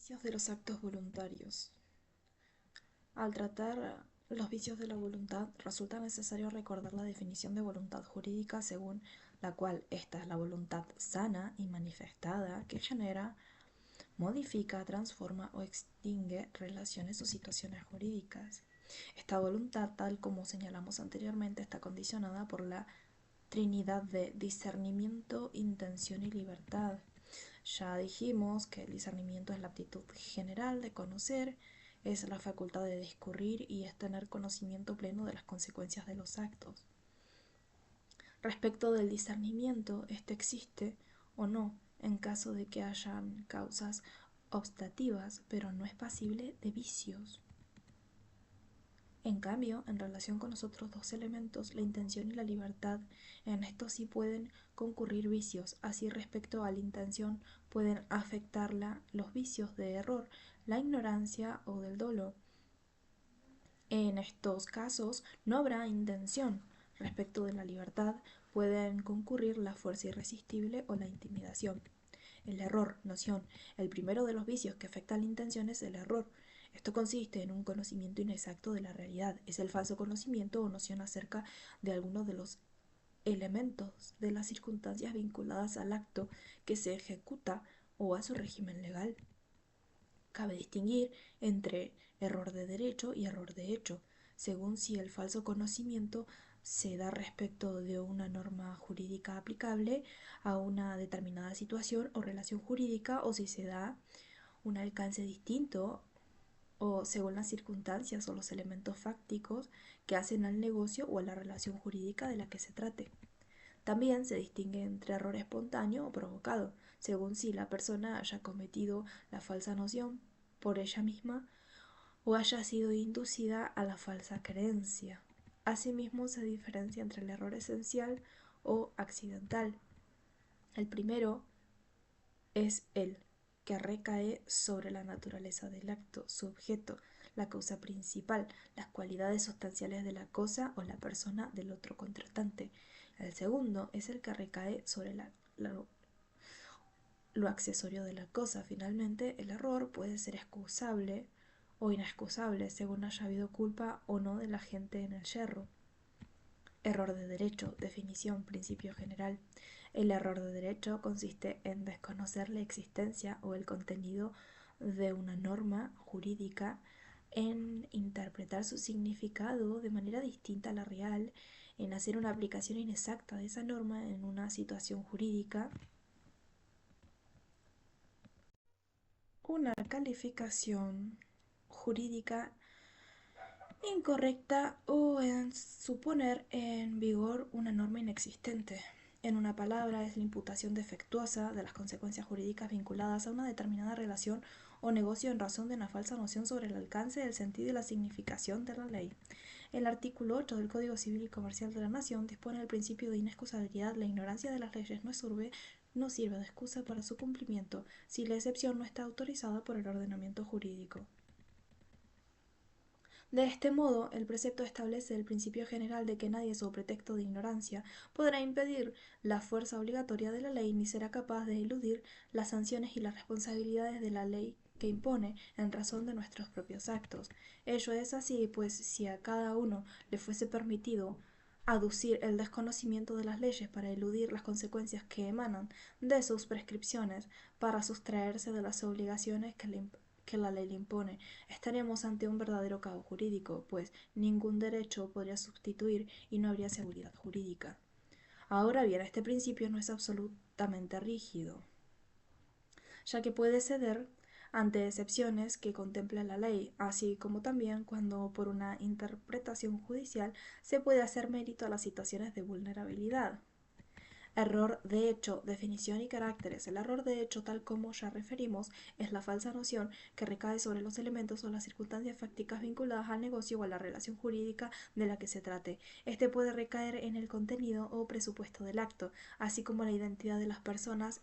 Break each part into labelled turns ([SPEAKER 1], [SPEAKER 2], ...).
[SPEAKER 1] Vicios de los actos voluntarios. Al tratar los vicios de la voluntad, resulta necesario recordar la definición de voluntad jurídica según la cual esta es la voluntad sana y manifestada que genera, modifica, transforma o extingue relaciones o situaciones jurídicas. Esta voluntad, tal como señalamos anteriormente, está condicionada por la trinidad de discernimiento, intención y libertad. Ya dijimos que el discernimiento es la aptitud general de conocer, es la facultad de discurrir y es tener conocimiento pleno de las consecuencias de los actos. Respecto del discernimiento, este existe o no en caso de que hayan causas obstativas, pero no es pasible de vicios. En cambio, en relación con los otros dos elementos, la intención y la libertad, en estos sí pueden concurrir vicios. Así, respecto a la intención, pueden afectarla los vicios de error, la ignorancia o del dolo. En estos casos no habrá intención. Respecto de la libertad, pueden concurrir la fuerza irresistible o la intimidación. El error, noción. El primero de los vicios que afecta a la intención es el error. Esto consiste en un conocimiento inexacto de la realidad. Es el falso conocimiento o noción acerca de alguno de los elementos de las circunstancias vinculadas al acto que se ejecuta o a su régimen legal. Cabe distinguir entre error de derecho y error de hecho, según si el falso conocimiento se da respecto de una norma jurídica aplicable a una determinada situación o relación jurídica o si se da un alcance distinto o según las circunstancias o los elementos fácticos que hacen al negocio o a la relación jurídica de la que se trate. También se distingue entre error espontáneo o provocado, según si la persona haya cometido la falsa noción por ella misma o haya sido inducida a la falsa creencia. Asimismo, se diferencia entre el error esencial o accidental. El primero es el que recae sobre la naturaleza del acto, su objeto, la causa principal, las cualidades sustanciales de la cosa o la persona del otro contratante. El segundo es el que recae sobre lo accesorio de la cosa. Finalmente, el error puede ser excusable o inexcusable según haya habido culpa o no de la gente en el yerro. Error de derecho, definición, principio general. El error de derecho consiste en desconocer la existencia o el contenido de una norma jurídica, en interpretar su significado de manera distinta a la real, en hacer una aplicación inexacta de esa norma en una situación jurídica, una calificación jurídica incorrecta o en suponer en vigor una norma inexistente. En una palabra, es la imputación defectuosa de las consecuencias jurídicas vinculadas a una determinada relación o negocio en razón de una falsa noción sobre el alcance, el sentido y la significación de la ley. El artículo 8 del Código Civil y Comercial de la Nación dispone el principio de inexcusabilidad. La ignorancia de las leyes no sirve de excusa para su cumplimiento, si la excepción no está autorizada por el ordenamiento jurídico. De este modo, el precepto establece el principio general de que nadie, sob pretexto de ignorancia, podrá impedir la fuerza obligatoria de la ley ni será capaz de eludir las sanciones y las responsabilidades de la ley que impone en razón de nuestros propios actos. Ello es así, pues si a cada uno le fuese permitido aducir el desconocimiento de las leyes para eludir las consecuencias que emanan de sus prescripciones, para sustraerse de las obligaciones que la ley le impone, estaríamos ante un verdadero caos jurídico, pues ningún derecho podría sustituir y no habría seguridad jurídica. Ahora bien, este principio no es absolutamente rígido, ya que puede ceder ante excepciones que contempla la ley, así como también cuando por una interpretación judicial se puede hacer mérito a las situaciones de vulnerabilidad. Error de hecho, definición y caracteres. El error de hecho, tal como ya referimos, es la falsa noción que recae sobre los elementos o las circunstancias fácticas vinculadas al negocio o a la relación jurídica de la que se trate. Este puede recaer en el contenido o presupuesto del acto, así como la identidad de las personas,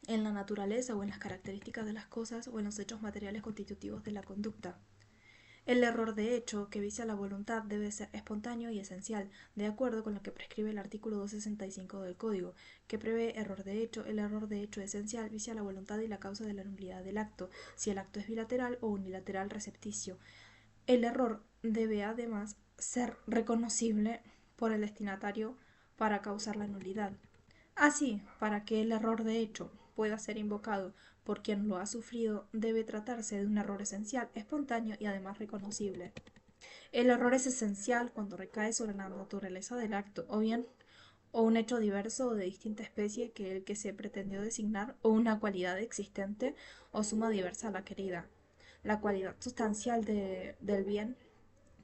[SPEAKER 1] en la naturaleza o en las características de las cosas o en los hechos materiales constitutivos de la conducta. El error de hecho que vicia la voluntad debe ser espontáneo y esencial, de acuerdo con lo que prescribe el artículo 265 del Código, que prevé error de hecho. El error de hecho esencial vicia la voluntad y la causa de la nulidad del acto, si el acto es bilateral o unilateral recepticio. El error debe además ser reconocible por el destinatario para causar la nulidad. Así, para que el error de hecho pueda ser invocado por quien lo ha sufrido, debe tratarse de un error esencial, espontáneo y además reconocible. El error es esencial cuando recae sobre la naturaleza del acto, o bien o un hecho diverso o de distinta especie que el que se pretendió designar, o una cualidad existente o suma diversa a la querida. La cualidad sustancial del bien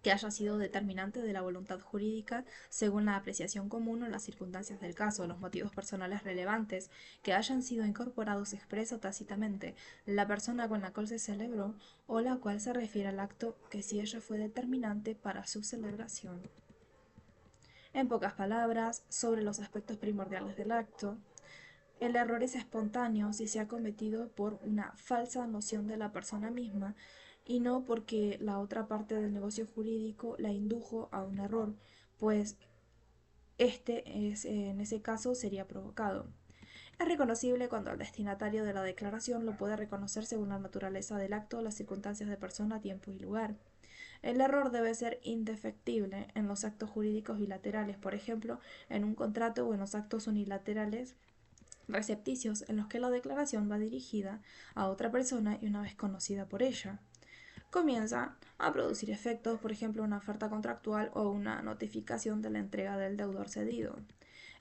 [SPEAKER 1] que haya sido determinante de la voluntad jurídica según la apreciación común o las circunstancias del caso, los motivos personales relevantes que hayan sido incorporados expreso o tácitamente, la persona con la cual se celebró o la cual se refiere al acto que si ella fue determinante para su celebración. En pocas palabras, sobre los aspectos primordiales del acto, el error es espontáneo si se ha cometido por una falsa noción de la persona misma y no porque la otra parte del negocio jurídico la indujo a un error, pues en ese caso sería provocado. Es reconocible cuando el destinatario de la declaración lo puede reconocer según la naturaleza del acto, las circunstancias de persona, tiempo y lugar. El error debe ser indefectible en los actos jurídicos bilaterales, por ejemplo, en un contrato o en los actos unilaterales recepticios en los que la declaración va dirigida a otra persona y una vez conocida por ella, comienza a producir efectos, por ejemplo, una oferta contractual o una notificación de la entrega del deudor cedido.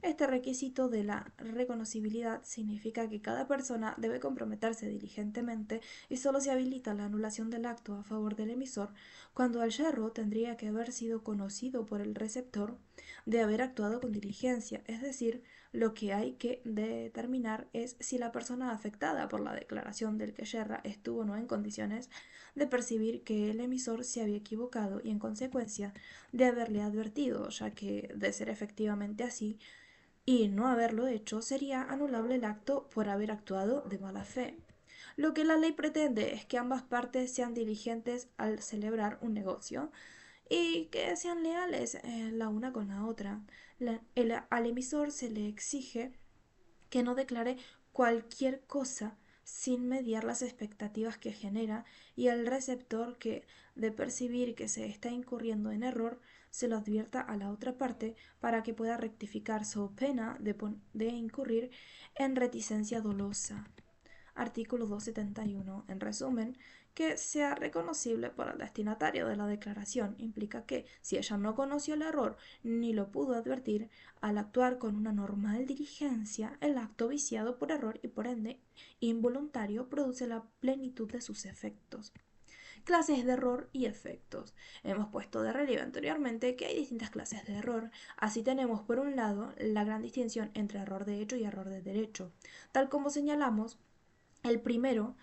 [SPEAKER 1] Este requisito de la reconocibilidad significa que cada persona debe comprometerse diligentemente y solo se habilita la anulación del acto a favor del emisor cuando el yerro tendría que haber sido conocido por el receptor de haber actuado con diligencia, es decir, lo que hay que determinar es si la persona afectada por la declaración del que yerra estuvo o no en condiciones de percibir que el emisor se había equivocado y en consecuencia de haberle advertido, ya que, de ser efectivamente así, y no haberlo hecho, sería anulable el acto por haber actuado de mala fe. Lo que la ley pretende es que ambas partes sean diligentes al celebrar un negocio y que sean leales la una con la otra. Al emisor se le exige que no declare cualquier cosa sin mediar las expectativas que genera, y al receptor que, de percibir que se está incurriendo en error, se lo advierta a la otra parte para que pueda rectificar su pena de incurrir en reticencia dolosa. Artículo 271. En resumen, que sea reconocible por el destinatario de la declaración implica que, si ella no conoció el error ni lo pudo advertir, al actuar con una normal diligencia, el acto viciado por error y por ende involuntario produce la plenitud de sus efectos. Clases de error y efectos. Hemos puesto de relieve anteriormente que hay distintas clases de error. Así tenemos por un lado la gran distinción entre error de hecho y error de derecho. Tal como señalamos, el primero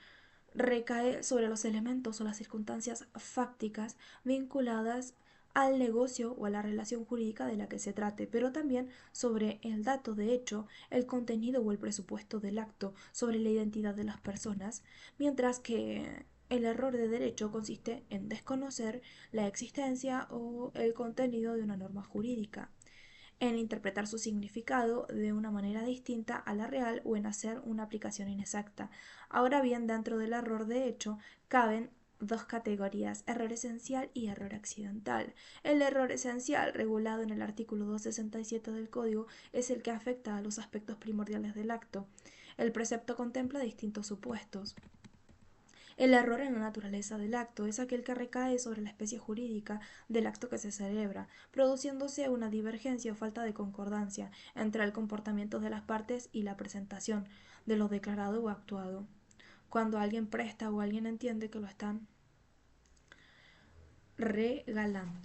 [SPEAKER 1] recae sobre los elementos o las circunstancias fácticas vinculadas al negocio o a la relación jurídica de la que se trate, pero también sobre el dato de hecho, el contenido o el presupuesto del acto, sobre la identidad de las personas, mientras que el error de derecho consiste en desconocer la existencia o el contenido de una norma jurídica, en interpretar su significado de una manera distinta a la real o en hacer una aplicación inexacta. Ahora bien, dentro del error de hecho caben dos categorías, error esencial y error accidental. El error esencial, regulado en el artículo 267 del Código, es el que afecta a los aspectos primordiales del acto. El precepto contempla distintos supuestos. El error en la naturaleza del acto es aquel que recae sobre la especie jurídica del acto que se celebra, produciéndose una divergencia o falta de concordancia entre el comportamiento de las partes y la presentación de lo declarado o actuado. Cuando alguien presta o alguien entiende que lo están regalando.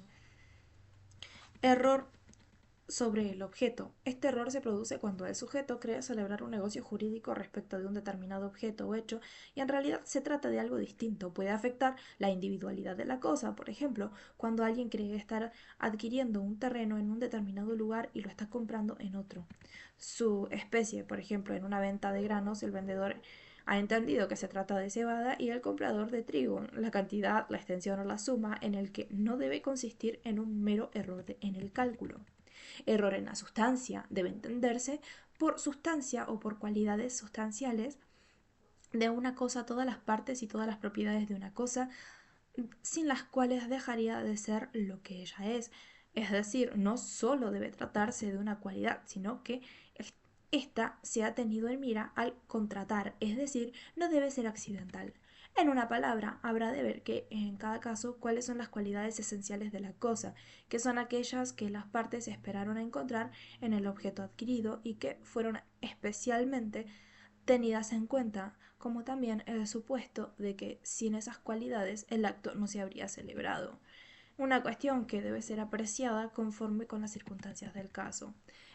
[SPEAKER 1] Error sobre el objeto. Este error se produce cuando el sujeto cree celebrar un negocio jurídico respecto de un determinado objeto o hecho y en realidad se trata de algo distinto. Puede afectar la individualidad de la cosa. Por ejemplo, cuando alguien cree estar adquiriendo un terreno en un determinado lugar y lo está comprando en otro. Su especie, por ejemplo, en una venta de granos, el vendedor Ha entendido que se trata de cebada y el comprador de trigo, la cantidad, la extensión o la suma, en el que no debe consistir en un mero error en el cálculo. Error en la sustancia debe entenderse por sustancia o por cualidades sustanciales de una cosa, todas las partes y todas las propiedades de una cosa, sin las cuales dejaría de ser lo que ella es. Es decir, no solo debe tratarse de una cualidad, sino que esta se ha tenido en mira al contratar, es decir, no debe ser accidental. En una palabra, habrá de ver que en cada caso cuáles son las cualidades esenciales de la cosa, que son aquellas que las partes esperaron encontrar en el objeto adquirido y que fueron especialmente tenidas en cuenta, como también el supuesto de que sin esas cualidades el acto no se habría celebrado, una cuestión que debe ser apreciada conforme con las circunstancias del caso.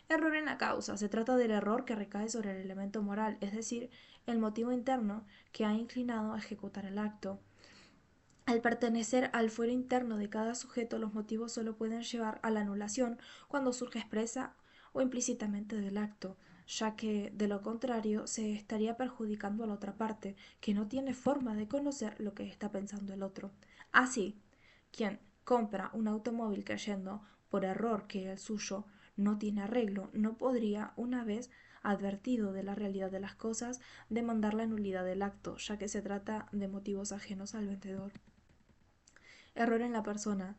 [SPEAKER 1] Error en la causa. Se trata del error que recae sobre el elemento moral, es decir, el motivo interno que ha inclinado a ejecutar el acto. Al pertenecer al fuero interno de cada sujeto, los motivos solo pueden llevar a la anulación cuando surge expresa o implícitamente del acto, ya que de lo contrario se estaría perjudicando a la otra parte, que no tiene forma de conocer lo que está pensando el otro. Así, quien compra un automóvil creyendo por error que el suyo no tiene arreglo, no podría, una vez advertido de la realidad de las cosas, demandar la nulidad del acto, ya que se trata de motivos ajenos al vendedor. Error en la persona.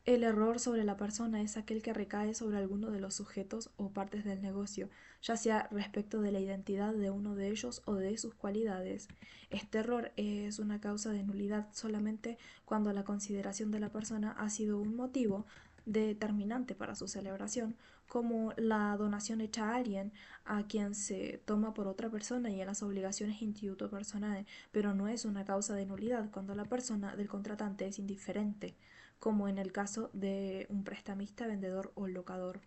[SPEAKER 1] El error sobre la persona es aquel que recae sobre alguno de los sujetos o partes del negocio, ya sea respecto de la identidad de uno de ellos o de sus cualidades. Este error es una causa de nulidad solamente cuando la consideración de la persona ha sido un motivo determinante para su celebración, como la donación hecha a alguien a quien se toma por otra persona y en las obligaciones instituto personae, pero no es una causa de nulidad cuando la persona del contratante es indiferente, como en el caso de un prestamista, vendedor o locador.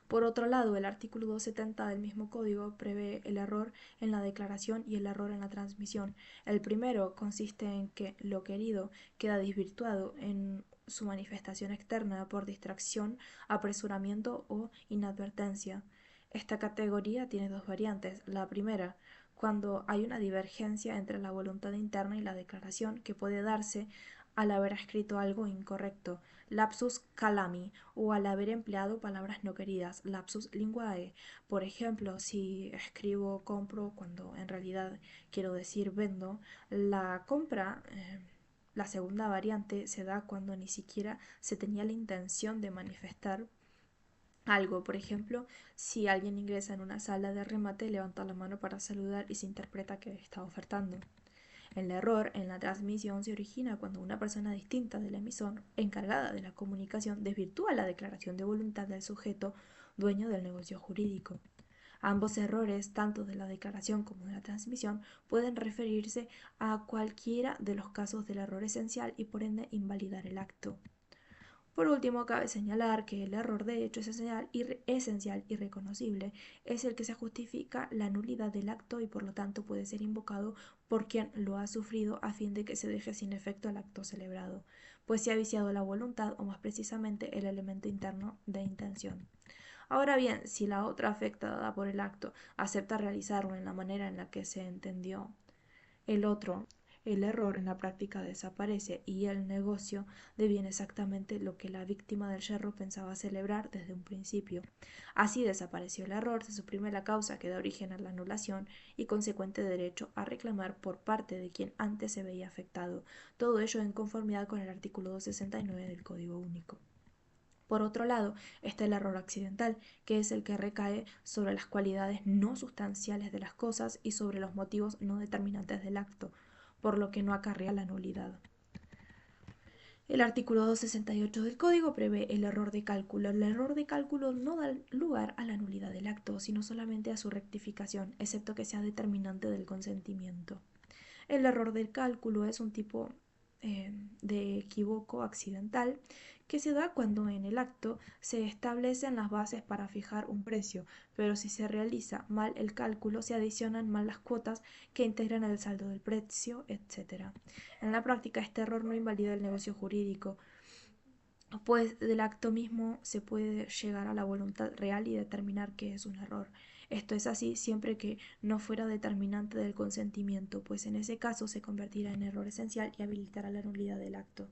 [SPEAKER 1] Por otro lado, el artículo 270 del mismo código prevé el error en la declaración y el error en la transmisión. El primero consiste en que lo querido queda desvirtuado en su manifestación externa por distracción, apresuramiento o inadvertencia. Esta categoría tiene dos variantes. La primera, cuando hay una divergencia entre la voluntad interna y la declaración, que puede darse al haber escrito algo incorrecto, lapsus calami, o al haber empleado palabras no queridas, lapsus linguae. Por ejemplo, si escribo compro cuando en realidad quiero decir vendo, la compra, la segunda variante, se da cuando ni siquiera se tenía la intención de manifestar algo. Por ejemplo, si alguien ingresa en una sala de remate, levanta la mano para saludar y se interpreta que está ofertando. El error en la transmisión se origina cuando una persona distinta del emisor, encargada de la comunicación, desvirtúa la declaración de voluntad del sujeto dueño del negocio jurídico. Ambos errores, tanto de la declaración como de la transmisión, pueden referirse a cualquiera de los casos del error esencial y por ende invalidar el acto. Por último, cabe señalar que el error de hecho esencial y reconocible es el que se justifica la nulidad del acto y por lo tanto puede ser invocado por quien lo ha sufrido a fin de que se deje sin efecto el acto celebrado, pues se ha viciado la voluntad o más precisamente el elemento interno de intención. Ahora bien, si la otra afectada por el acto acepta realizarlo en la manera en la que se entendió el otro, el error en la práctica desaparece y el negocio deviene exactamente lo que la víctima del yerro pensaba celebrar desde un principio. Así desapareció el error, se suprime la causa que da origen a la anulación y consecuente derecho a reclamar por parte de quien antes se veía afectado, todo ello en conformidad con el artículo 269 del Código Único. Por otro lado, está el error accidental, que es el que recae sobre las cualidades no sustanciales de las cosas y sobre los motivos no determinantes del acto, por lo que no acarrea la nulidad. El artículo 268 del Código prevé el error de cálculo. El error de cálculo no da lugar a la nulidad del acto, sino solamente a su rectificación, excepto que sea determinante del consentimiento. El error del cálculo es un tipo de equívoco accidental que se da cuando en el acto se establecen las bases para fijar un precio, pero si se realiza mal el cálculo se adicionan mal las cuotas que integran el saldo del precio, etc. En la práctica este error no invalida el negocio jurídico, pues del acto mismo se puede llegar a la voluntad real y determinar que es un error. Esto es así siempre que no fuera determinante del consentimiento, pues en ese caso se convertirá en error esencial y habilitará la nulidad del acto.